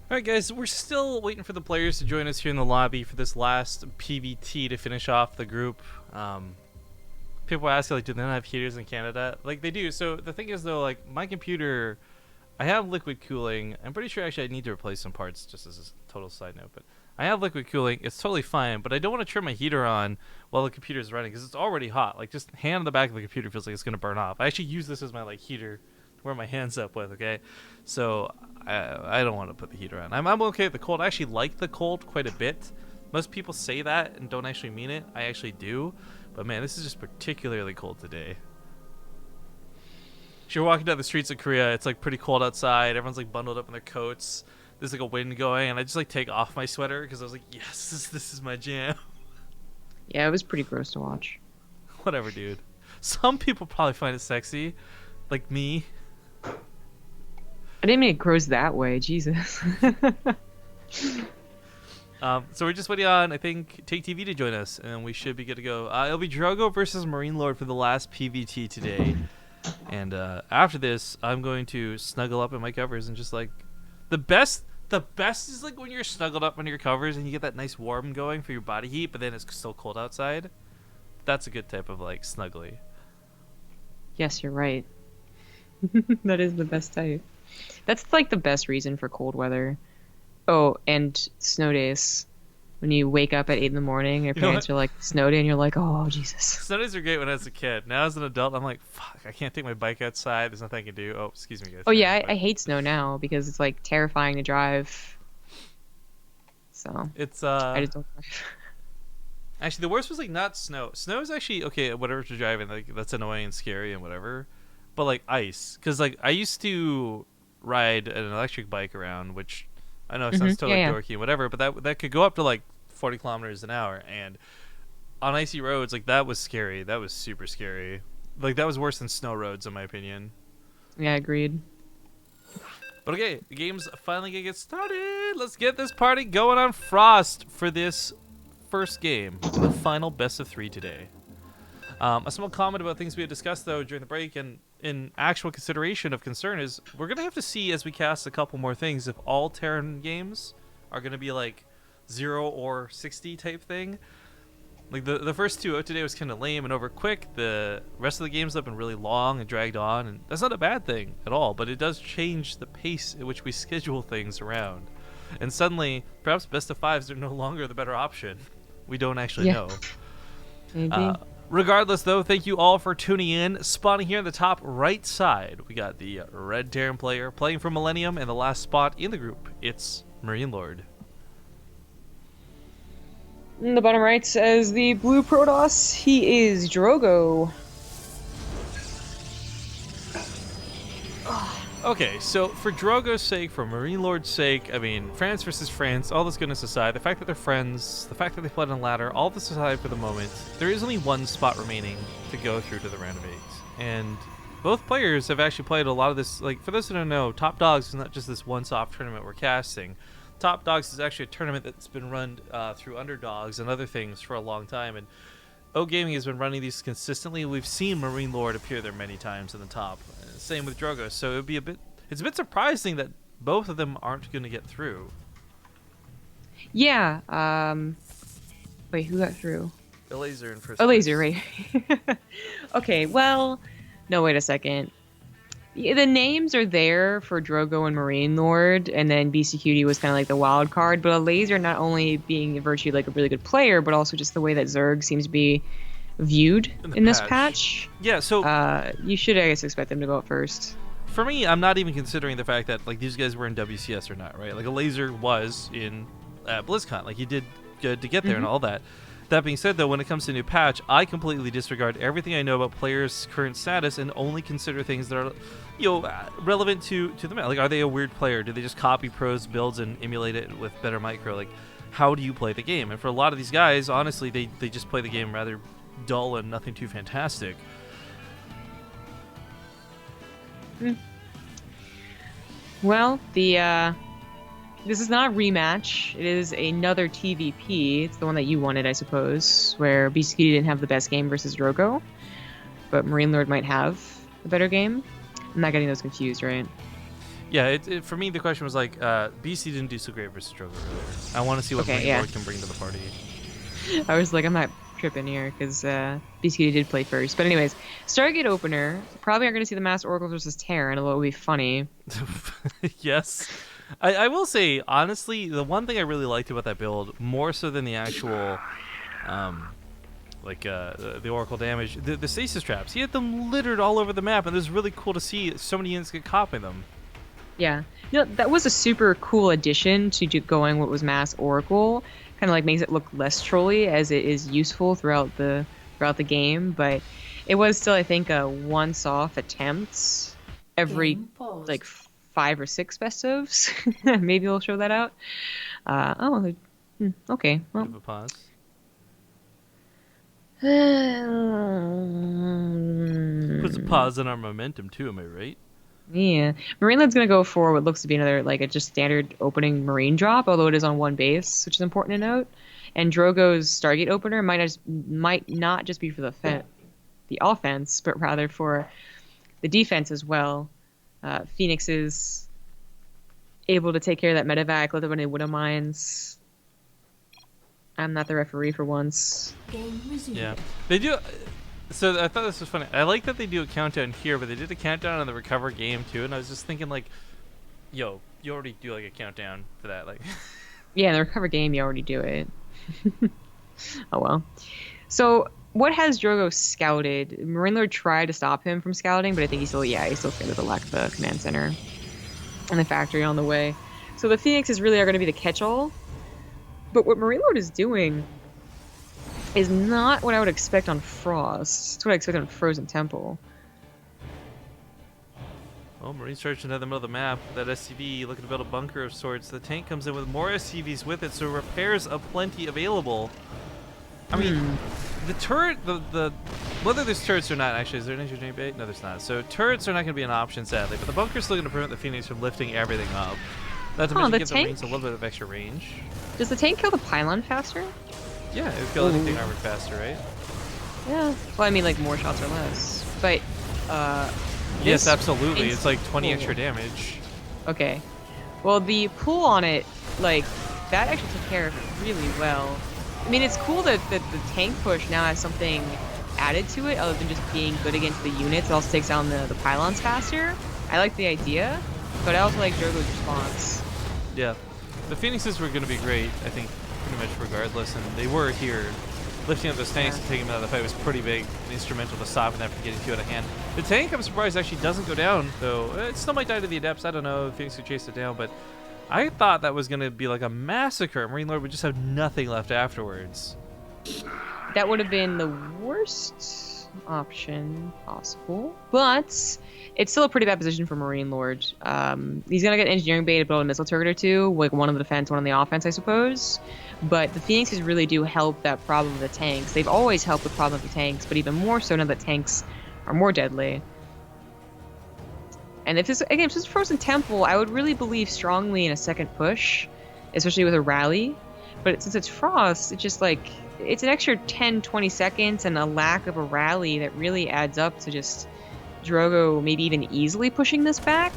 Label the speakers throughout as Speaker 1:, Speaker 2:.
Speaker 1: Alright guys, we're still waiting for the players to join us here in the lobby for this last PvT to finish off the group. People ask, like, do they not have heaters in Canada? Like, they do. So the thing is, though, like, my computer, I have liquid cooling. I'm pretty sure, actually, I need to replace some parts, just as a total side note. But I have liquid cooling. It's totally fine, but I don't want to turn my heater on while the computer is running, because it's already hot. Like, just hand on the back of the computer feels like it's going to burn off. I actually use this as my, like, heater to warm my hands up with, okay? So I don't want to put the heater on. I'm okay with the cold. I actually like the cold quite a bit. Most people say that and don't actually mean it. I actually do. But man, this is just particularly cold today. If you're walking down the streets of Korea, it's like pretty cold outside. Everyone's like bundled up in their coats. There's like a wind going, and I just like take off my sweater because I was like, yes, this is my jam.
Speaker 2: Yeah, it was pretty gross to watch.
Speaker 1: Whatever, dude. Some people probably find it sexy, like me.
Speaker 2: I didn't mean it grows that way, Jesus.
Speaker 1: So we're just waiting on, I think, PtitDrogo to join us, and we should be good to go. It'll be Drogo versus MarineLorD for the last PvT today. And after this, I'm going to snuggle up in my covers and just like the best is like when you're snuggled up under your covers and you get that nice warm going for your body heat, but then it's still cold outside. That's a good type of like snuggly.
Speaker 2: Yes, you're right. That is the best type. That's like the best reason for cold weather. Oh, and snow days. When you wake up at 8 in the morning, your parents are like, snow day, and you're like, oh, Jesus.
Speaker 1: Snow days are great when I was a kid. Now as an adult, I'm like, fuck, I can't take my bike outside. There's nothing I can do. Oh, excuse me, guys.
Speaker 2: Oh, yeah, I hate snow now because it's like terrifying to drive. So,
Speaker 1: it's,
Speaker 2: I just don't drive.
Speaker 1: Actually, the worst was like not snow. Snow is actually okay, whatever you're driving, like that's annoying and scary and whatever. But like ice, because like I used to ride an electric bike around, which I know it sounds totally dorky and whatever, but that could go up to like 40 kilometers an hour, and on icy roads, like that was scary. That was super scary. Like that was worse than snow roads, in my opinion.
Speaker 2: Yeah, agreed.
Speaker 1: But okay, the game's finally gonna get started. Let's get this party going on Frost for this first game, the final best of 3 today. A small comment about things we had discussed though during the break and in actual consideration of concern is we're gonna have to see as we cast a couple more things if all Terran games are gonna be like 0 or 60 type thing. Like the first 2 out today was kind of lame and over quick. The rest of the games have been really long and dragged on, and that's not a bad thing at all, but it does change the pace at which we schedule things around. And suddenly, perhaps best of 5s are no longer the better option. We don't actually know.
Speaker 2: Maybe.
Speaker 1: Regardless, though, thank you all for tuning in. Spawning here in the top right side, we got the red Terran player playing for Millennium, and the last spot in the group, it's MarineLorD.
Speaker 2: In the bottom right says the blue Protoss. He is Drogo.
Speaker 1: Okay, so for Drogo's sake, for MarineLorD's sake, I mean, France versus France, all this goodness aside, the fact that they're friends, the fact that they played on ladder, all this aside for the moment, there is only one spot remaining to go through to the round of 8. And both players have actually played a lot of this. Like, for those who don't know, Top Dogs is not just this one-off tournament we're casting. Top Dogs is actually a tournament that's been run through Underdogs and other things for a long time, and O Gaming has been running these consistently. We've seen MarineLorD appear there many times in the top. Same with Drogo. So it'd be it's a bit surprising that both of them aren't going to get through.
Speaker 2: Yeah. Wait, who got through?
Speaker 1: The laser in first.
Speaker 2: Oh, laser, right. Okay, well, no, wait a second. The names are there for Drogo and MarineLorD, and then BCQD was kind of like the wild card, but a laser not only being virtually like a really good player, but also just the way that Zerg seems to be viewed in this patch.
Speaker 1: Yeah, so
Speaker 2: you should, I guess, expect them to go up first.
Speaker 1: For me, I'm not even considering the fact that like these guys were in WCS or not, right? Like a laser was in BlizzCon, like he did good to get there and all that. That being said, though, when it comes to new patch, I completely disregard everything I know about players' current status and only consider things that are, relevant to them. Like, are they a weird player? Do they just copy pros' builds and emulate it with better micro? Like, how do you play the game? And for a lot of these guys, honestly, they just play the game rather dull and nothing too fantastic.
Speaker 2: Well, this is not a rematch. It is another TVP. It's the one that you wanted, I suppose, where BCQD didn't have the best game versus Drogo, but MarineLorD might have a better game. I'm not getting those confused, right?
Speaker 1: Yeah, for me, the question was like, BC didn't do so great versus Drogo earlier. I want to see what
Speaker 2: Okay,
Speaker 1: MarineLorD
Speaker 2: yeah.
Speaker 1: can bring to the party.
Speaker 2: I was like, I'm not tripping here because BCD did play first. But anyways, Stargate opener. Probably aren't going to see the Master Oracle versus Terran, although it would be funny.
Speaker 1: Yes. I will say, honestly, the one thing I really liked about that build, more so than the actual, the Oracle damage, the stasis traps. He had them littered all over the map, and it was really cool to see so many units get caught by them.
Speaker 2: Yeah. You know, that was a super cool addition to going what was Mass Oracle. Kind of like makes it look less trolly as it is useful throughout the game, but it was still, I think, a once-off attempt every like 5 or 6 best ofs. Maybe we'll show that out. Okay. Well.
Speaker 1: Bit of a pause. Puts a pause on our momentum too. Am I right?
Speaker 2: Yeah, MarineLorD's gonna go for what looks to be another like a just standard opening marine drop, although it is on one base, which is important to note. And Drogo's Stargate opener might not just be for the offense, but rather for the defense as well. Phoenix is able to take care of that medevac, let them in Widow Mines. I'm not the referee for once.
Speaker 1: Yeah, they do. So I thought this was funny. I like that they do a countdown here, but they did a countdown on the recover game too. And I was just thinking, like, yo, you already do like a countdown for that, like.
Speaker 2: Yeah, in the recover game, you already do it. Oh well. So what has Drogo scouted? MarineLorD tried to stop him from scouting, but I think he's still scared of the lack of the command center and the factory on the way. So the Phoenixes really are going to be the catch-all. But what MarineLorD is doing is not what I would expect on Frost. It's what I expect on Frozen Temple.
Speaker 1: Oh, Marine's charged into the middle of the map. That SCV looking to build a bunker of sorts. The tank comes in with more SCVs with it, so repairs aplenty available. I mean, the turret, the whether there's turrets or not, actually, is there an engineering bay? No, there's not. So turrets are not going to be an option, sadly, but the bunker's still going to prevent the Phoenix from lifting everything up. Not to mention give the Marines a little bit of extra range.
Speaker 2: Does the tank kill the pylon faster?
Speaker 1: Yeah, it would kill anything armored faster, right?
Speaker 2: Yeah. Well, I mean, like, more shots or less. But,
Speaker 1: yes, absolutely. It's like 20 extra damage.
Speaker 2: Okay. Well, the pull on it, like, that actually took care of it really well. I mean, it's cool that the tank push now has something added to it other than just being good against the units. It also takes down the pylons faster. I like the idea, but I also like Drogo's response.
Speaker 1: Yeah. The Phoenixes were going to be great, I think, pretty much regardless, and they were here. Lifting up those tanks and taking them out of the fight was pretty big and instrumental to stopping that from getting too out of hand. The tank, I'm surprised, actually doesn't go down, though. It still might die to the Adepts. I don't know if Phoenix could chase it down, but I thought that was going to be like a massacre. MarineLorD would just have nothing left afterwards.
Speaker 2: That would have been the worst option possible, but it's still a pretty bad position for MarineLorD. He's going to get engineering bay to build a missile turret or two, like one on the defense, one on the offense, I suppose. But the Phoenixes really do help that problem of the tanks. They've always helped the problem of the tanks, but even more so now that tanks are more deadly. And if this is Frozen Temple, I would really believe strongly in a second push, especially with a rally. But since it's Frost, it's just like, it's an extra 10-20 seconds and a lack of a rally that really adds up to just Drogo maybe even easily pushing this back.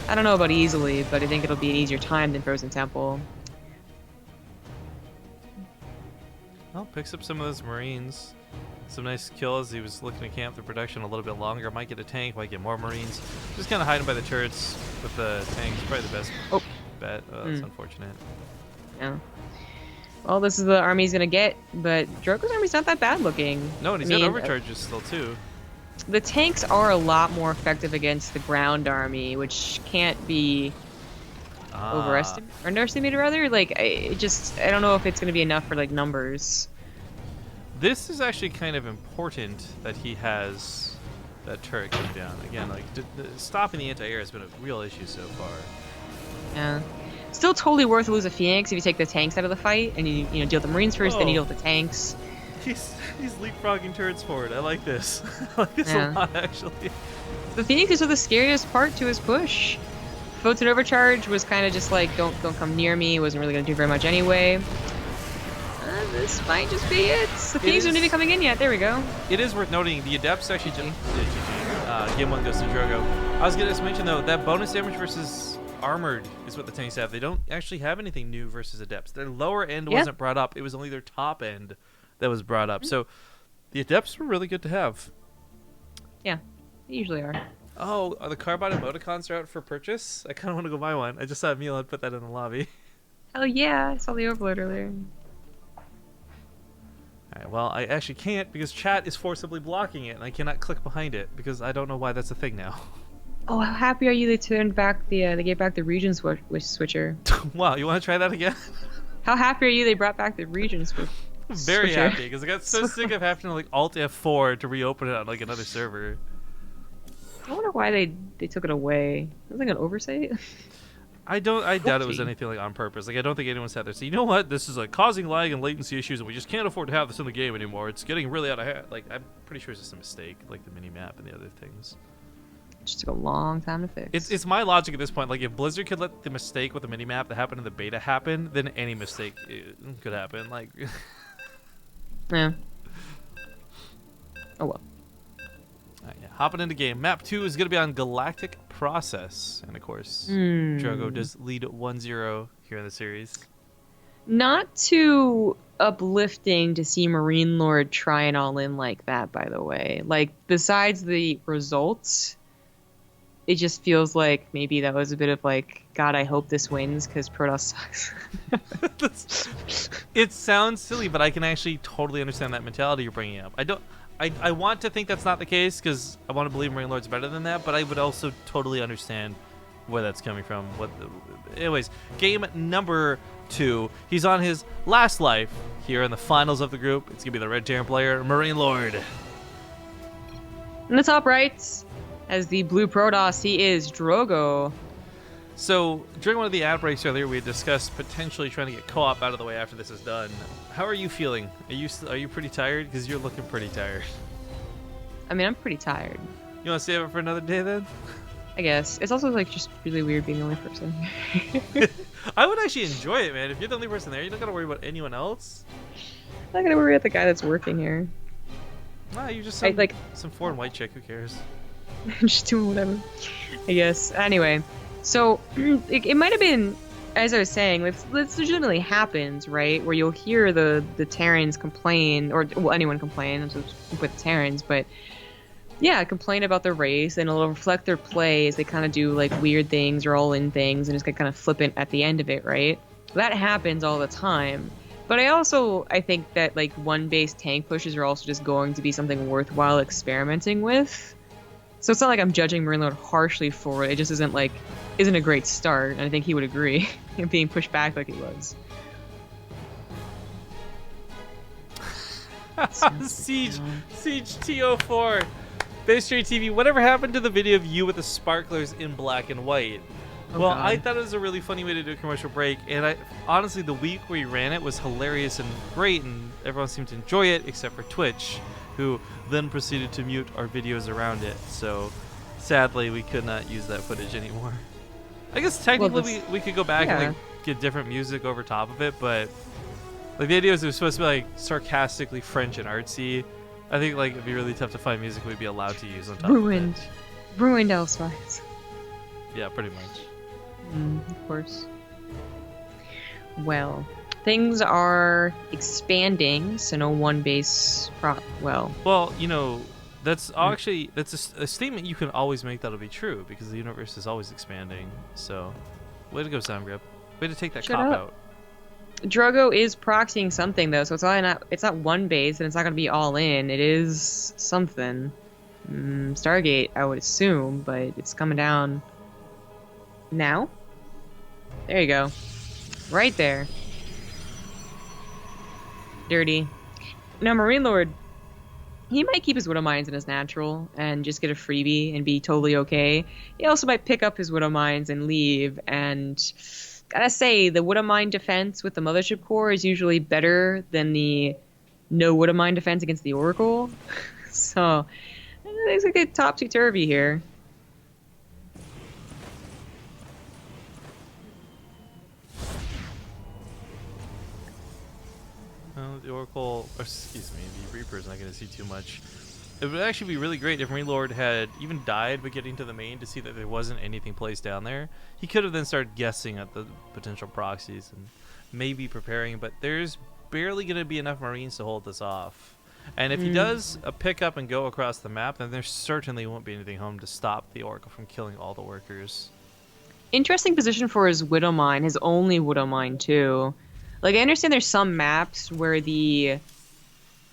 Speaker 2: I don't know about easily, but I think it'll be an easier time than Frozen Temple.
Speaker 1: Well, picks up some of those Marines. Some nice kills. He was looking to camp the production a little bit longer. Might get a tank, might get more Marines. Just kind of hiding by the turrets with the tanks. Probably the best bet. That's unfortunate.
Speaker 2: Yeah. Well, this is the army he's going to get, but Drogo's army's not that bad looking.
Speaker 1: No, and he's got overcharges still, too.
Speaker 2: The tanks are a lot more effective against the ground army, which can't be underestimated, rather. Like, I don't know if it's going to be enough for, like, numbers.
Speaker 1: This is actually kind of important that he has that turret come down. Again, like, stopping the anti-air has been a real issue so far.
Speaker 2: Yeah. Still totally worth to lose a Phoenix if you take the tanks out of the fight and you deal with the Marines first, then you deal with the tanks.
Speaker 1: He's leapfrogging turrets forward. I like this. I like this a lot, actually.
Speaker 2: The Phoenixes are the scariest part to his push. Photon Overcharge was kind of just like, don't come near me. Wasn't really going to do very much anyway. This might just be it. The Phoenix isn't coming in yet. There we go.
Speaker 1: It is worth noting the Adepts actually game one goes to Drogo. I was gonna just mention though that bonus damage versus armored is what the tanks have. They don't actually have anything new versus adepts. Their lower end wasn't brought up. It was only their top end that was brought up. So the adepts were really good to have.
Speaker 2: Yeah, they usually are.
Speaker 1: Oh, are the Carbide emoticons are out for purchase? I kind of want to go buy one. I just saw Emil had put that in the lobby.
Speaker 2: Oh yeah, I saw the overload earlier.
Speaker 1: Alright, well, I actually can't because chat is forcibly blocking it, and I cannot click behind it because I don't know why that's a thing now.
Speaker 2: Oh, how happy are you they turned back the they gave back the region switcher?
Speaker 1: Wow, you want to try that again?
Speaker 2: How happy are you they brought back the region switcher?
Speaker 1: Very happy because I got so sick of having to like Alt F4 to reopen it on like another server.
Speaker 2: I wonder why they took it away. Was it like an oversight?
Speaker 1: I doubt it was anything like on purpose. Like I don't think anyone sat there and said, you know what, this is like causing lag and latency issues, and we just can't afford to have this in the game anymore. It's getting really out of hand. Like I'm pretty sure it's just a mistake, like the mini map and the other things.
Speaker 2: It just took a long time to fix.
Speaker 1: It's my logic at this point. Like if Blizzard could let the mistake with the mini map that happened in the beta happen, then any mistake could happen. Like.
Speaker 2: Yeah. Oh well.
Speaker 1: Yeah, hopping into game. Map 2 is going to be on Galactic Process. And of course, Drogo does lead 1-0 here in the series.
Speaker 2: Not too uplifting to see MarineLorD try and all in like that, by the way. Like, besides the results, it just feels like maybe that was a bit of like, God, I hope this wins because Protoss sucks.
Speaker 1: It sounds silly, but I can actually totally understand that mentality you're bringing up. I want to think that's not the case because I want to believe MarineLorD's better than that, but I would also totally understand where that's coming from. Anyways, game number 2. He's on his last life here in the finals of the group. It's going to be the Red Terran player, MarineLorD.
Speaker 2: In the top right, as the blue Protoss, he is Drogo.
Speaker 1: So, during one of the ad breaks earlier, we had discussed potentially trying to get co-op out of the way after this is done. How are you feeling? Are you pretty tired? Because you're looking pretty tired.
Speaker 2: I mean, I'm pretty tired.
Speaker 1: You want to save it for another day then?
Speaker 2: I guess. It's also like just really weird being the only person.
Speaker 1: I would actually enjoy it, man. If you're the only person there, you don't got to worry about anyone else.
Speaker 2: I'm not going to worry about the guy that's working here.
Speaker 1: Nah, you're just some foreign white chick. Who cares?
Speaker 2: Just doing whatever, I guess. Anyway. So, it might have been, as I was saying, this legitimately happens, right? Where you'll hear the Terrans complain, or well, anyone complain, so with the Terrans, but yeah, complain about their race, and it'll reflect their play as they kind of do like weird things or all-in things, and just get kind of flippant at the end of it, right? That happens all the time. But I think that like one-base tank pushes are also just going to be something worthwhile experimenting with. So it's not like I'm judging MarineLorD harshly for it. It just isn't a great start, and I think he would agree, being pushed back like he was.
Speaker 1: Siege TO4, BaseTradeTV. Whatever happened to the video of you with the sparklers in black and white?
Speaker 2: Oh,
Speaker 1: well,
Speaker 2: God.
Speaker 1: I thought it was a really funny way to do a commercial break, and honestly, the week where you ran it was hilarious and great, and everyone seemed to enjoy it except for Twitch, who then proceeded to mute our videos around it. So, sadly, we could not use that footage anymore. I guess technically we could go back and like get different music over top of it, but like the idea was it was supposed to be like sarcastically French and artsy. I think like it'd be really tough to find music we'd be allowed to use on top of it.
Speaker 2: Ruined elsewise.
Speaker 1: Yeah, pretty much.
Speaker 2: Of course. Well, things are expanding, so no one base
Speaker 1: Well, you know, that's actually a statement you can always make that'll be true because the universe is always expanding. So, way to go, Soundgrip. Way to take that cop out.
Speaker 2: Drogo is proxying something though, so it's not one base and it's not going to be all in. It is something. Stargate, I would assume, but it's coming down now. There you go. Right there. Dirty. Now, MarineLorD, he might keep his Widow Mines in his natural and just get a freebie and be totally okay. He also might pick up his Widow Mines and leave, and gotta say, the Widow Mine defense with the Mothership Core is usually better than the no Widow Mine defense against the Oracle. So, it's like a topsy-turvy here.
Speaker 1: The Oracle, or excuse me, the Reaper's not going to see too much. It would actually be really great if MarineLorD had even died by getting to the main to see that there wasn't anything placed down there. He could have then started guessing at the potential proxies and maybe preparing, but there's barely going to be enough Marines to hold this off. And if he does a pick up and go across the map, then there certainly won't be anything home to stop the Oracle from killing all the workers.
Speaker 2: Interesting position for his Widow Mine, his only Widow Mine too. Like, I understand there's some maps where the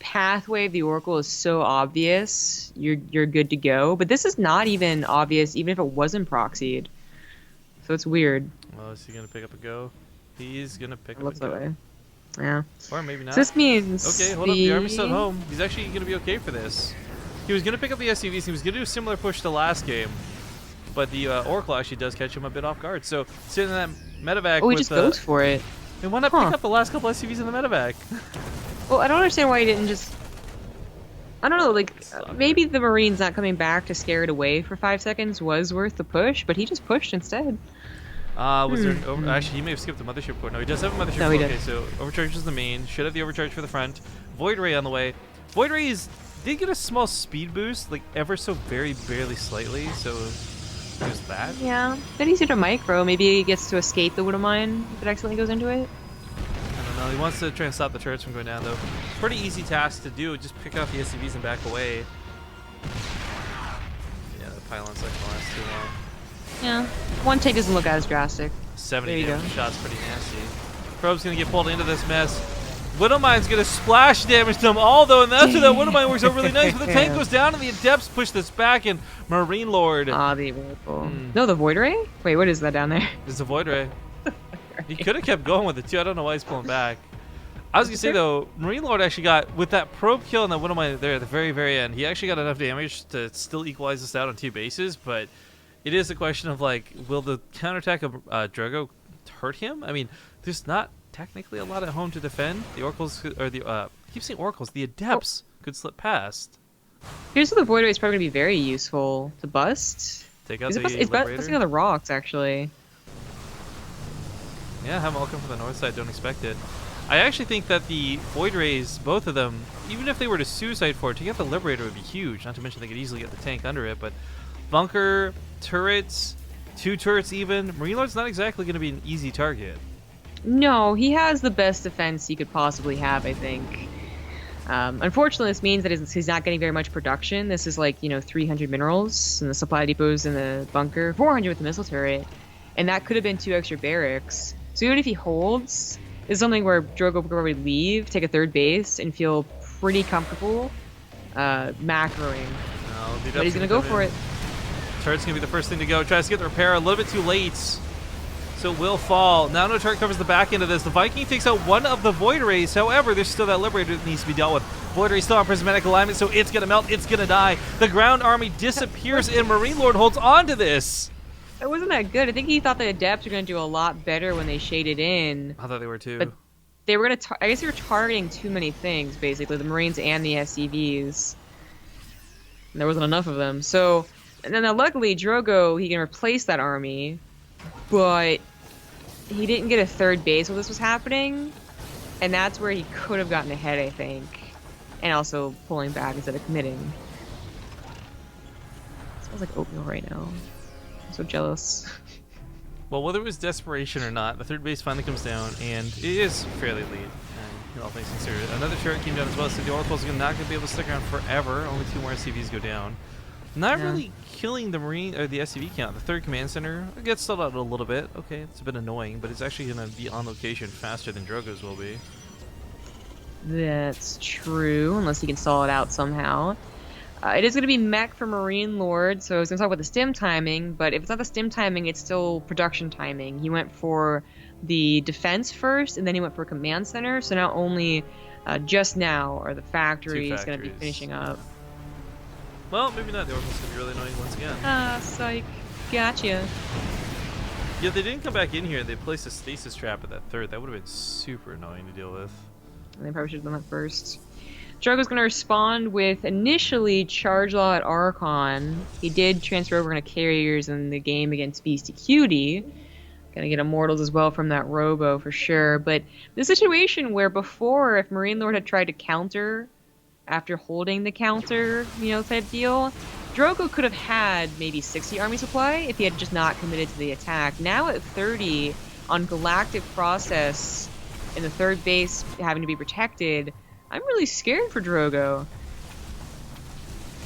Speaker 2: pathway of the Oracle is so obvious, you're good to go. But this is not even obvious, even if it wasn't proxied. So it's weird.
Speaker 1: Well, is he going to pick up a go? He's going to pick up
Speaker 2: Looks
Speaker 1: a go.
Speaker 2: that way. Yeah.
Speaker 1: Or maybe not.
Speaker 2: So this means
Speaker 1: Okay, hold up. The army's still at home. He's actually going to be okay for this. He was going to pick up the SUVs. He was going to do a similar push to last game. But the Oracle actually does catch him a bit off guard. So sitting in that medevac
Speaker 2: Oh, he
Speaker 1: with
Speaker 2: just goes for it.
Speaker 1: And why not pick up the last couple SUVs in the medevac?
Speaker 2: Well, I don't understand why he didn't just... I don't know, like, maybe the Marine's not coming back to scare it away for 5 seconds was worth the push, but he just pushed instead.
Speaker 1: Was there an over... Actually, he may have skipped the mothership core. No, he does have a mothership core. Okay, so overcharge is the main. Should have the overcharge for the front. Void Ray on the way. Void Ray did get a small speed boost, like ever so very barely slightly, so there's that.
Speaker 2: Yeah. Then he's hit a micro. Maybe he gets to escape the Widow Mine if it accidentally goes into it.
Speaker 1: I don't know. He wants to try and stop the turrets from going down, though. Pretty easy task to do. Just pick out the SUVs and back away. Yeah, the pylon's not gonna last too long.
Speaker 2: Yeah. One take doesn't look as drastic.
Speaker 1: 70 damage shots, pretty nasty. Probe's gonna get pulled into this mess. Widow Mine's gonna splash damage them all, though, and that's where that Widow Mine works out really nice. But the tank goes down, and the Adepts push this back, and MarineLorD.
Speaker 2: Ah, the Oracle. No, the Void Ray? Wait, what is that down there?
Speaker 1: It's a Void Ray. He could have kept going with it, too. I don't know why he's pulling back. I was gonna say, though, MarineLorD actually got, with that probe kill and that Widow Mine there at the very, very end, he actually got enough damage to still equalize this out on 2 bases, but it is a question of, like, will the counterattack of Drogo hurt him? I mean, there's not technically a lot at home to defend. The Oracles, or the, I keep saying Oracles, the Adepts could slip past.
Speaker 2: Here's where the Void Ray is probably going to be very useful to bust.
Speaker 1: Take out
Speaker 2: It's busting on the rocks, actually.
Speaker 1: Yeah, have them all come from the north side, don't expect it. I actually think that the Void Rays, both of them, even if they were to suicide for it, to get the Liberator would be huge. Not to mention they could easily get the tank under it, but bunker, turrets, 2 turrets even. MarineLorD's not exactly going to be an easy target.
Speaker 2: No, he has the best defense he could possibly have, I think. Unfortunately, this means that he's not getting very much production. This is like, 300 minerals in the supply depots in the bunker, 400 with the missile turret, and that could have been 2 extra barracks. So even if he holds, it's something where Drogo could probably leave, take a 3rd base, and feel pretty comfortable macroing.
Speaker 1: No,
Speaker 2: but he's going to go for it.
Speaker 1: Turret's going to be the first thing to go. Tries to get the repair a little bit too late. So it will fall. Now no turret covers the back end of this. The Viking takes out one of the Void Rays. However, there's still that Liberator that needs to be dealt with. Void Ray still on prismatic alignment, so it's going to melt. It's going to die. The ground army disappears, and MarineLorD holds on to this.
Speaker 2: It wasn't that good. I think he thought the Adepts were going to do a lot better when they shaded in.
Speaker 1: I thought they were too.
Speaker 2: But they were going to... I guess they were targeting too many things, basically. The Marines and the SCVs. And there wasn't enough of them. So... And then luckily, Drogo, he can replace that army, but he didn't get a 3rd base while this was happening, and that's where he could have gotten ahead, I think, and also pulling back instead of committing. It smells like oatmeal right now. I'm so jealous.
Speaker 1: Well, whether it was desperation or not, the 3rd base finally comes down, and it is fairly lead. And all things considered, another turret came down as well, so the Oracle's not going to be able to stick around forever. Only 2 more SCVs go down. Not really killing the Marine or the SCV count. The 3rd command center gets stalled out a little bit. Okay, it's a bit annoying, but it's actually going to be on location faster than Drogo's will be.
Speaker 2: That's true, unless he can stall it out somehow. It is going to be mech for MarineLorD, so I was going to talk about the stim timing, but if it's not the stim timing, it's still production timing. He went for the defense first, and then he went for command center, so now only just now are the factories going to be finishing up.
Speaker 1: Well, maybe not. The Oracle's going to be really annoying once again.
Speaker 2: Psych. Gotcha.
Speaker 1: Yeah, they didn't come back in here. They placed a stasis trap at that 3rd. That would have been super annoying to deal with.
Speaker 2: And they probably should have done that first. Drogo's going to respond with initially Charge Law at Archon. He did transfer over into carriers in the game against Beastie Cutie. Going to get Immortals as well from that Robo for sure. But the situation where before, if MarineLorD had tried to counter after holding the counter, type deal. Drogo could have had maybe 60 army supply if he had just not committed to the attack. Now at 30 on Galactic Process in the third base having to be protected, I'm really scared for Drogo.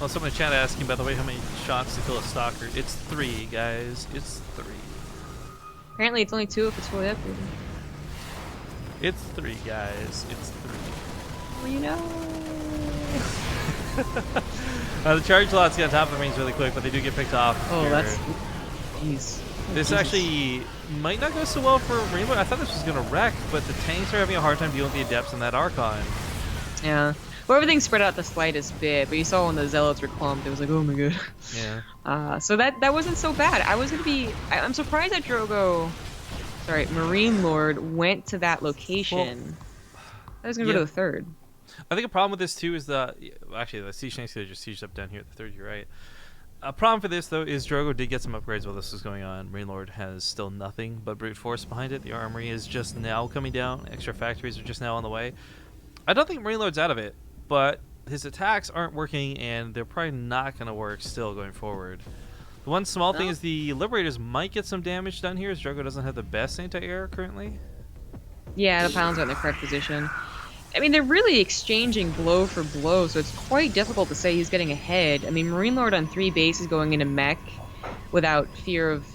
Speaker 1: Well, someone in chat asking, by the way, how many shots to kill a stalker. It's 3, guys. It's 3.
Speaker 2: Apparently it's only 2 if it's fully upgraded.
Speaker 1: It's 3, guys. It's 3.
Speaker 2: Well,
Speaker 1: The charge lots get on top of the range really quick, but they do get picked off.
Speaker 2: Oh,
Speaker 1: here.
Speaker 2: that's... Jeez.
Speaker 1: This actually might not go so well for MarineLorD. I thought this was going to wreck, but the tanks are having a hard time dealing with the Adepts and that Archon.
Speaker 2: Yeah. Well, everything spread out the slightest bit, but you saw when the Zealots were clumped, it was like, oh my god.
Speaker 1: Yeah.
Speaker 2: So that wasn't so bad. I'm surprised that MarineLorD went to that location. I was going to go to the third.
Speaker 1: I think a problem with this too is actually the siege tanks just sieged up down here at the third. You're right. A problem for this though is Drogo did get some upgrades while this was going on. MarineLorD has still nothing but brute force behind it. The armory is just now coming down. Extra factories are just now on the way. I don't think MarineLorD's out of it, but his attacks aren't working, and they're probably not going to work still going forward. The one small thing is the Liberators might get some damage done here, as Drogo doesn't have the best anti-air currently.
Speaker 2: Yeah, the pylons are in the correct position. I mean, they're really exchanging blow for blow, so it's quite difficult to say he's getting ahead. I mean, MarineLorD on 3 bases going into mech without fear of,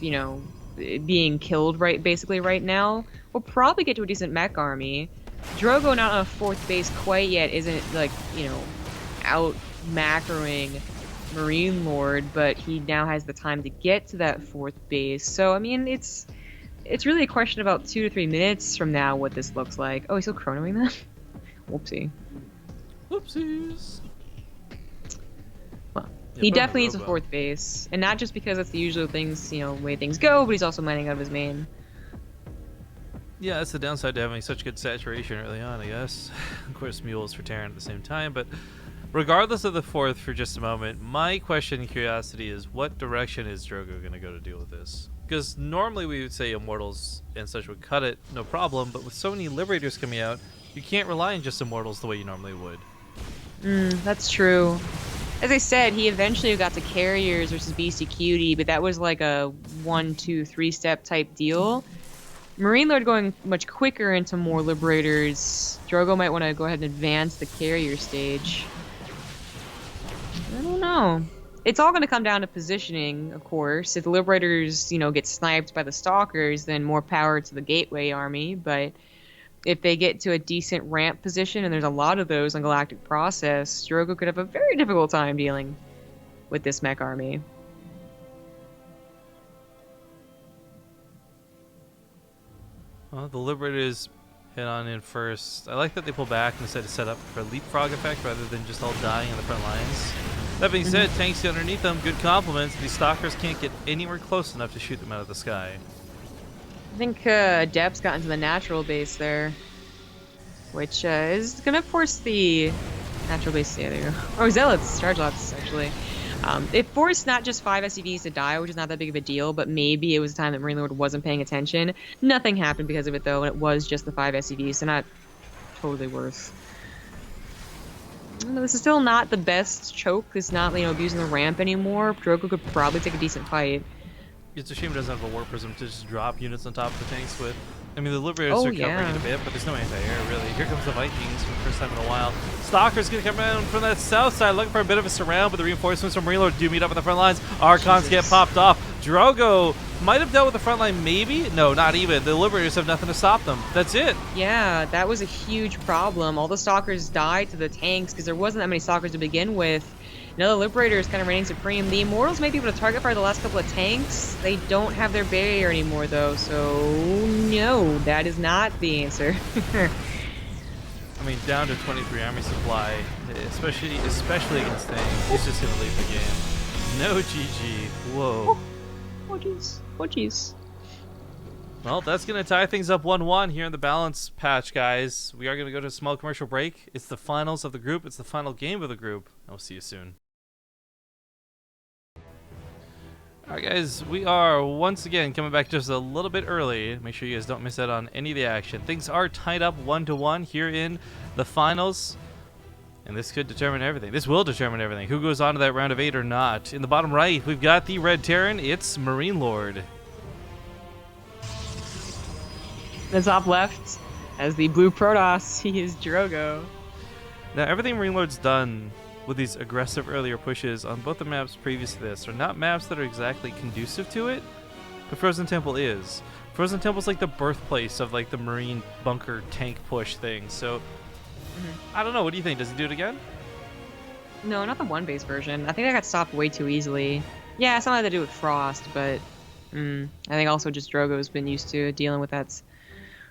Speaker 2: being killed basically right now. We'll probably get to a decent mech army. Drogo not on a 4th base quite yet isn't, out macroing MarineLorD, but he now has the time to get to that 4th base. So, I mean, it's really a question about 2 to 3 minutes from now what this looks like. Oh, he's still chronoing that? Whoopsie.
Speaker 1: Whoopsies.
Speaker 2: Well, he definitely needs a 4th base, and not just because that's the usual things, way things go, but he's also mining out of his main.
Speaker 1: Yeah, that's the downside to having such good saturation early on, I guess. Of course, mules for Terran at the same time, but regardless of the 4th for just a moment, my question and curiosity is, what direction is Drogo going to go to deal with this? Because normally we would say Immortals and such would cut it, no problem, but with so many Liberators coming out, you can't rely on just Immortals the way you normally would.
Speaker 2: That's true. As I said, he eventually got to Carriers versus Beastie Cutie, but that was like a 1, 2, 3 step type deal. MarineLorD going much quicker into more Liberators. Drogo might want to go ahead and advance the Carrier stage. I don't know. It's all going to come down to positioning, of course. If the Liberators, get sniped by the Stalkers, then more power to the Gateway army, but if they get to a decent ramp position, and there's a lot of those on Galactic Process, Drogo could have a very difficult time dealing with this mech army.
Speaker 1: Well, the Liberators head on in first. I like that they pull back and decide to set up for a leapfrog effect rather than just all dying in the front lines. That being said, tanks underneath them, good compliments. These Stalkers can't get anywhere close enough to shoot them out of the sky.
Speaker 2: I think Adepts got into the natural base there, which is going to force the natural base. Yeah, there you go. Oh, Zealots, charge lots, actually. It forced not just 5 SCVs to die, which is not that big of a deal, but maybe it was a time that MarineLorD wasn't paying attention. Nothing happened because of it, though, and it was just the 5 SCVs, so not totally worth. This is still not the best choke. It's not, abusing the ramp anymore. Drogo could probably take a decent fight.
Speaker 1: It's a shame it doesn't have a Warp Prism to just drop units on top of the tanks with. I mean, the Liberators are covering it a bit, but there's no anti-air, really. Here comes the Vikings for the first time in a while. Stalker's going to come around from that south side, looking for a bit of a surround, but the reinforcements from MarineLorD do meet up at the front lines. Archons get popped off. Drogo might have dealt with the front line, maybe? No, not even. The Liberators have nothing to stop them. That's it.
Speaker 2: Yeah, that was a huge problem. All the Stalkers died to the tanks because there wasn't that many Stalkers to begin with. Now the Liberators kind of reigning supreme. The Immortals may be able to target fire the last couple of tanks. They don't have their barrier anymore, though, so no, that is not the answer.
Speaker 1: I mean, down to 23 army supply, especially against tanks, he's just going to leave the game. No GG. Whoa.
Speaker 2: Oh, jeez. Oh, jeez.
Speaker 1: Well, that's going to tie things up 1-1 here in the balance patch, guys. We are going to go to a small commercial break. It's the finals of the group. It's the final game of the group. I'll see you soon. Alright guys, we are once again coming back just a little bit early. Make sure you guys don't miss out on any of the action. Things are tied up 1-1 here in the finals. And this could determine everything. This will determine everything. Who goes on to that round of 8 or not? In the bottom right, we've got the red Terran. It's MarineLorD.
Speaker 2: The top left has the blue Protoss. He is Drogo.
Speaker 1: Now, everything MarineLorD's done with these aggressive earlier pushes on both the maps previous to this are not maps that are exactly conducive to it, but Frozen Temple is. Frozen Temple's like the birthplace of like the Marine bunker tank push thing, so I don't know. What do you think? Does he do it again?
Speaker 2: No, not the one base version. I think that got stopped way too easily. Yeah, something had to do with Frost, but I think also just Drogo's been used to dealing with that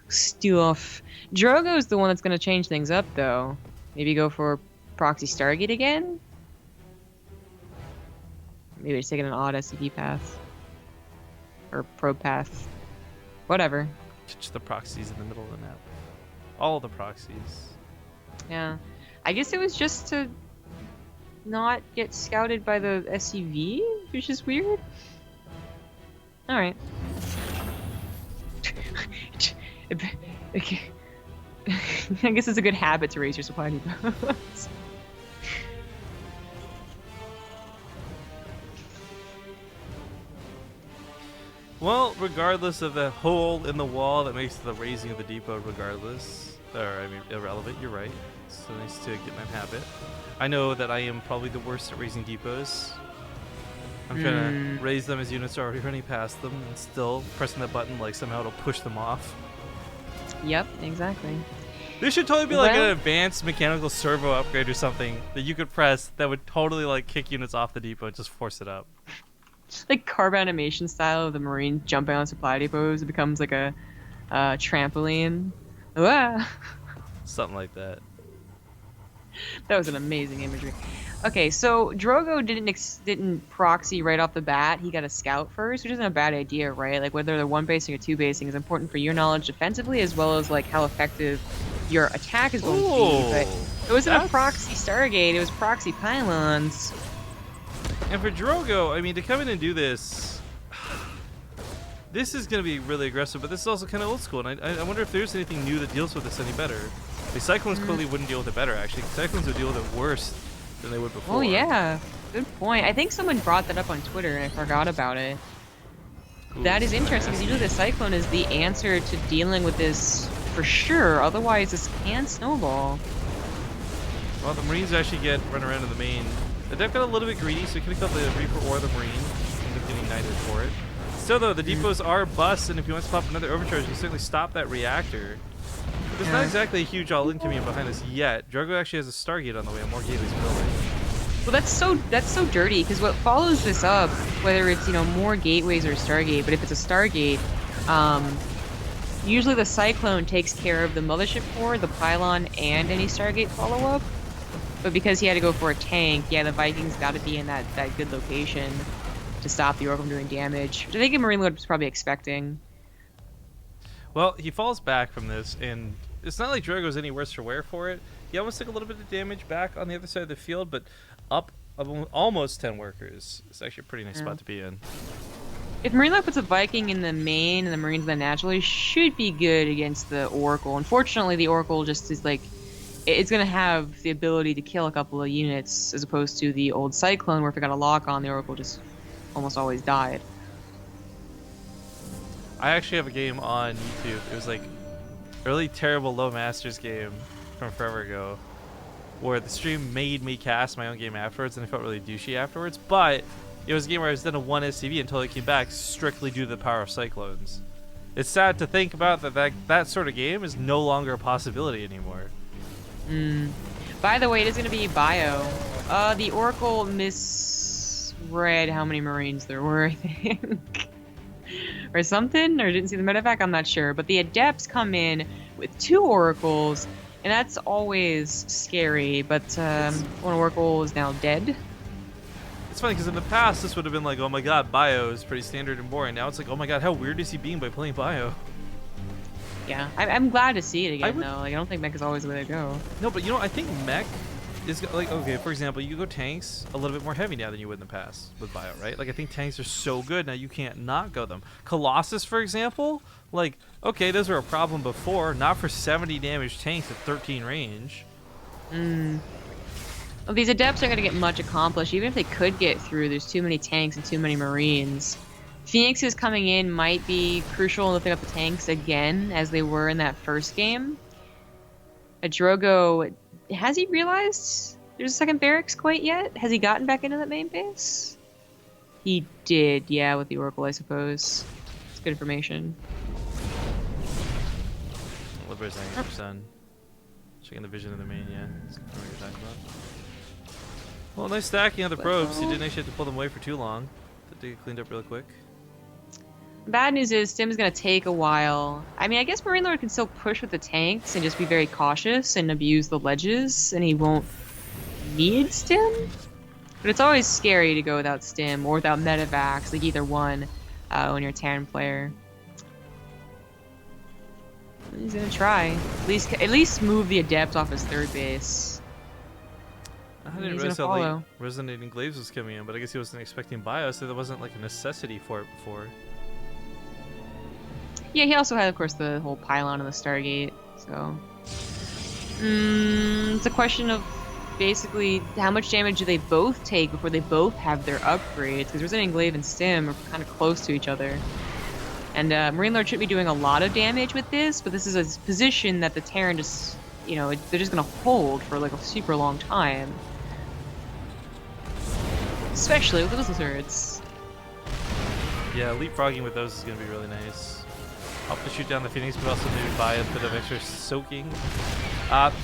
Speaker 2: stuff. Drogo's the one that's going to change things up, though. Maybe go for Proxy Stargate again? Maybe just taking an odd SCP path. Or probe path. Whatever.
Speaker 1: Just the proxies in the middle of the map. All the proxies.
Speaker 2: Yeah. I guess it was just to not get scouted by the SCV, which is weird. Alright. Okay. I guess it's a good habit to raise your supply depots.
Speaker 1: Well, regardless of the hole in the wall that makes the raising of the depot regardless, or I mean irrelevant, you're right. It's so nice to get my habit. I know that I am probably the worst at raising depots. I'm trying to raise them as units are already running past them and still pressing that button like somehow it'll push them off.
Speaker 2: Yep, exactly.
Speaker 1: There should totally be like an advanced mechanical servo upgrade or something that you could press that would totally like kick units off the depot and just force it up.
Speaker 2: Like carb animation style of the Marine jumping on supply depots, it becomes like a trampoline. Ah!
Speaker 1: Something like that.
Speaker 2: That was an amazing imagery. Okay, so Drogo didn't proxy right off the bat. He got a scout first, which isn't a bad idea, right? Like whether they're one basing or two basing is important for your knowledge defensively as well as like how effective your attack is going to be. But it wasn't a proxy Stargate; it was proxy pylons.
Speaker 1: And for Drogo, I mean, to come in and do this, this is going to be really aggressive, but this is also kind of old school. And I wonder if there's anything new that deals with this any better. The Cyclones clearly wouldn't deal with it better, actually. Cyclones would deal with it worse than they would before.
Speaker 2: Oh, yeah. Good point. I think someone brought that up on Twitter, and I forgot about it. Ooh, that is interesting, because usually the Cyclone is the answer to dealing with this for sure. Otherwise, this can snowball.
Speaker 1: Well, the Marines actually get run around in the main. The deck got a little bit greedy, so he could have killed the Reaper or the Marine. Ended up getting knighted for it. Still, though, the depots are busts, and if he wants to pop another overcharge, he can certainly stop that reactor. But there's not exactly a huge all-in coming behind this yet. Drogo actually has a Stargate on the way, and more gateways building.
Speaker 2: Well, that's so dirty, because what follows this up, whether it's, you know, more gateways or Stargate, but if it's a Stargate, usually the Cyclone takes care of the Mothership Core, the Pylon, and any Stargate follow-up. But because he had to go for a tank, yeah, the Vikings got to be in that good location to stop the Orc from doing damage, which I think MarineLorD was probably expecting.
Speaker 1: Well, he falls back from this, and it's not like Drogo's any worse for wear for it. He almost took a little bit of damage back on the other side of the field, but up almost 10 workers. It's actually a pretty nice spot to be in.
Speaker 2: If MarineLorD puts a Viking in the main and the Marines then naturally, should be good against the Oracle. Unfortunately, the Oracle just is like, it's going to have the ability to kill a couple of units as opposed to the old Cyclone where if it got a lock on, the Oracle just almost always died.
Speaker 1: I actually have a game on YouTube. It was like early terrible low masters game from forever ago where the stream made me cast my own game afterwards and I felt really douchey afterwards, but it was a game where I was done a 1 SCV until I came back strictly due to the power of Cyclones. It's sad to think about that sort of game is no longer a possibility anymore.
Speaker 2: By the way, it is going to be bio. The Oracle misread how many Marines there were, I think. Or something, or didn't see the medevac, I'm not sure. But the Adepts come in with 2 Oracles, and that's always scary. But one Oracle is now dead.
Speaker 1: It's funny, because in the past, this would have been like, oh my god, bio is pretty standard and boring. Now it's like, oh my god, how weird is he being by playing bio?
Speaker 2: Yeah, I'm glad to see it again, though. Like, I don't think mech is always the way to go.
Speaker 1: No, but you know, I think mech is like, okay, for example, you go tanks a little bit more heavy now than you would in the past with bio, right? Like, I think tanks are so good now you can't not go them. Colossus, for example, like, okay, those were a problem before, not for 70 damage tanks at 13 range.
Speaker 2: Well, these adepts aren't going to get much accomplished. Even if they could get through, there's too many tanks and too many marines. Phoenixes coming in might be crucial in lifting up the tanks again, as they were in that first game. A Drogo, has he realized there's a second barracks quite yet? Has he gotten back into that main base? He did, yeah, with the Oracle, I suppose. It's good information.
Speaker 1: Libera's 90%. Checking the vision of the main, yeah. That's kind of what you're talking about. Well, nice stacking of the probes. You didn't actually have to pull them away for too long. That did get cleaned up really quick.
Speaker 2: Bad news is Stim's going to take a while. I mean, I guess MarineLorD can still push with the tanks and just be very cautious and abuse the ledges, and he won't need Stim. But it's always scary to go without Stim or without Medivacs, like either one, when you're a Terran player. He's going to try. At least move the Adept off his third base.
Speaker 1: I didn't realize how late Resonating Glaives was coming in, but I guess he wasn't expecting Bio, so there wasn't like a necessity for it before.
Speaker 2: Yeah, he also had, of course, the whole pylon and the Stargate, so... it's a question of basically how much damage do they both take before they both have their upgrades, because Resonating Glaive and Stim are kind of close to each other. And MarineLorD should be doing a lot of damage with this, but this is a position that the Terran just, you know, they're just going to hold for like a super long time. Especially with those lizards.
Speaker 1: Yeah, leapfrogging with those is going to be really nice. Help to shoot down the Phoenix, but also maybe buy a bit of extra soaking.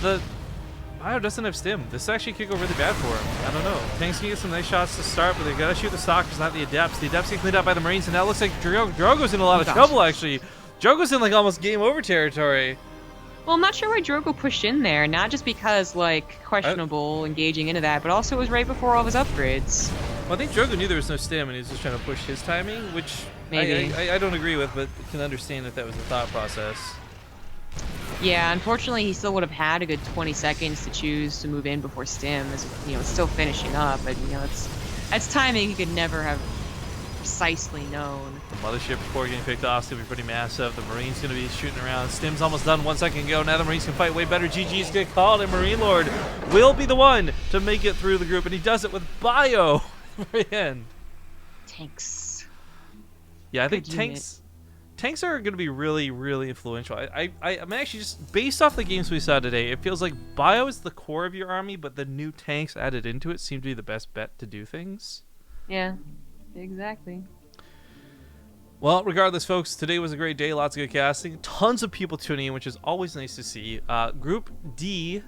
Speaker 1: The Bio doesn't have Stim. This actually could go really bad for him. I don't know. Tanks can get some nice shots to start, but they got to shoot the Stalkers, not the Adepts. The Adepts get cleaned up by the Marines, and now it looks like Drogo's in a lot of trouble, actually. Drogo's in like almost game over territory.
Speaker 2: Well, I'm not sure why Drogo pushed in there, not just because, like, questionable engaging into that, but also it was right before all of his upgrades.
Speaker 1: Well, I think Drogo knew there was no Stim, and he was just trying to push his timing, which
Speaker 2: maybe
Speaker 1: I don't agree with, but can understand if that was the thought process.
Speaker 2: Yeah, unfortunately, he still would have had a good 20 seconds to choose to move in before Stim, as you know, it's still finishing up, but you know, that's timing he could never have precisely known.
Speaker 1: The mothership before getting picked off is going to be pretty massive. The Marine's going to be shooting around. Stim's almost done 1 second ago. Now the Marines can fight way better. GG's get called, and MarineLorD will be the one to make it through the group, and he does it with Bio. Very end.
Speaker 2: Tanks.
Speaker 1: Yeah, I think tanks are going to be really, really influential. I'm actually just, based off the games we saw today, it feels like Bio is the core of your army, but the new tanks added into it seem to be the best bet to do things.
Speaker 2: Yeah, exactly.
Speaker 1: Well, regardless, folks, today was a great day. Lots of good casting. Tons of people tuning in, which is always nice to see. Group D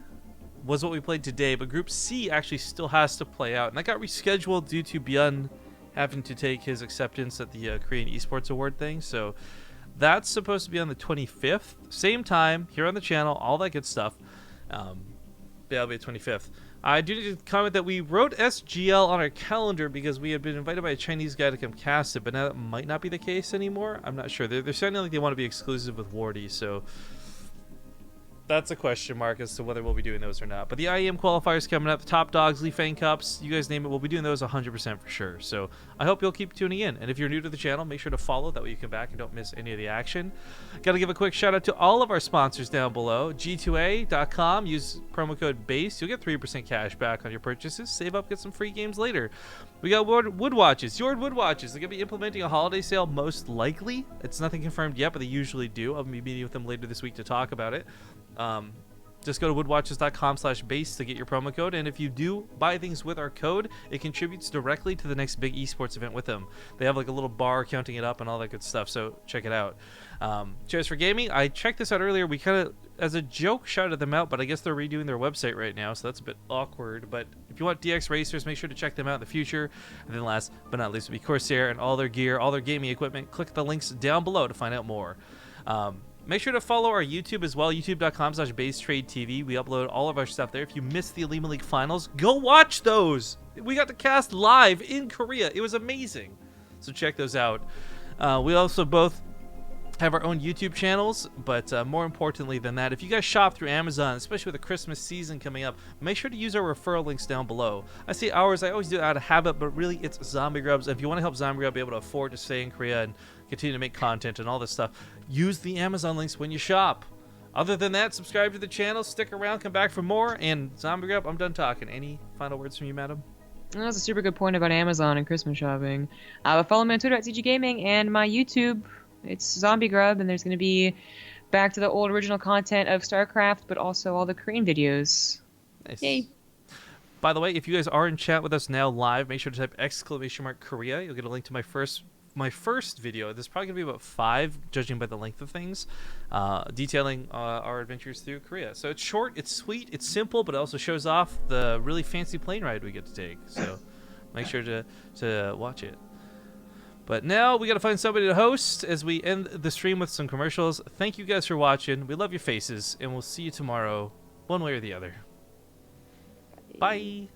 Speaker 1: was what we played today, but Group C actually still has to play out. And that got rescheduled due to Bjorn having to take his acceptance at the Korean Esports Award thing. So that's supposed to be on the 25th. Same time, here on the channel, all that good stuff. Yeah, it'll be the 25th. I do need to comment that we wrote SGL on our calendar because we had been invited by a Chinese guy to come cast it, but now that might not be the case anymore. I'm not sure. They're sounding like they want to be exclusive with Wardy, so that's a question mark as to whether we'll be doing those or not. But the IEM qualifiers coming up, the Top Dogs, Lee Fang Cups, you guys name it, we'll be doing those 100% for sure. So I hope you'll keep tuning in. And if you're new to the channel, make sure to follow. That way you come back and don't miss any of the action. Got to give a quick shout out to all of our sponsors down below. G2A.com, use promo code BASE. You'll get 3% cash back on your purchases. Save up, get some free games later. We got Wood Watches. Yord Wood Watches. They're going to be implementing a holiday sale most likely. It's nothing confirmed yet, but they usually do. I'll be meeting with them later this week to talk about it. Just go to woodwatches.com/base to get your promo code, and if you do buy things with our code, it contributes directly to the next big esports event with them. They have like a little bar counting it up and all that good stuff, so check it out. Cheers for Gaming. I checked this out earlier. We kind of, as a joke, shouted them out, but I guess they're redoing their website right now, so that's a bit awkward. But if you want DX Racers, make sure to check them out in the future. And then last but not least will be Corsair and all their gear, all their gaming equipment. Click the links down below to find out more. Make sure to follow our YouTube as well, youtube.com/BaseTradeTV. We upload all of our stuff there. If you missed the Alima League finals, go watch those. We got to cast live in Korea. It was amazing. So check those out. We also both have our own YouTube channels, but more importantly than that, if you guys shop through Amazon, especially with the Christmas season coming up, make sure to use our referral links down below. I say ours, I always do it out of habit, but really it's Zombie Grubs. And if you want to help Zombie Grub be able to afford to stay in Korea and continue to make content and all this stuff, use the Amazon links when you shop. Other than that, subscribe to the channel, stick around, come back for more, and Zombie Grub, I'm done talking. Any final words from you, madam?
Speaker 2: That's a super good point about Amazon and Christmas shopping. But follow me on Twitter at CG Gaming and my YouTube. It's Zombie Grub, and there's going to be back to the old original content of StarCraft, but also all the Korean videos.
Speaker 1: Nice.
Speaker 2: Yay.
Speaker 1: By the way, if you guys are in chat with us now live, make sure to type !Korea. You'll get a link to my first video. There's probably going to be about 5, judging by the length of things, detailing our adventures through Korea. So it's short, it's sweet, it's simple, but it also shows off the really fancy plane ride we get to take. So make sure to watch it. But now we got to find somebody to host as we end the stream with some commercials. Thank you guys for watching. We love your faces, and we'll see you tomorrow, one way or the other. Bye.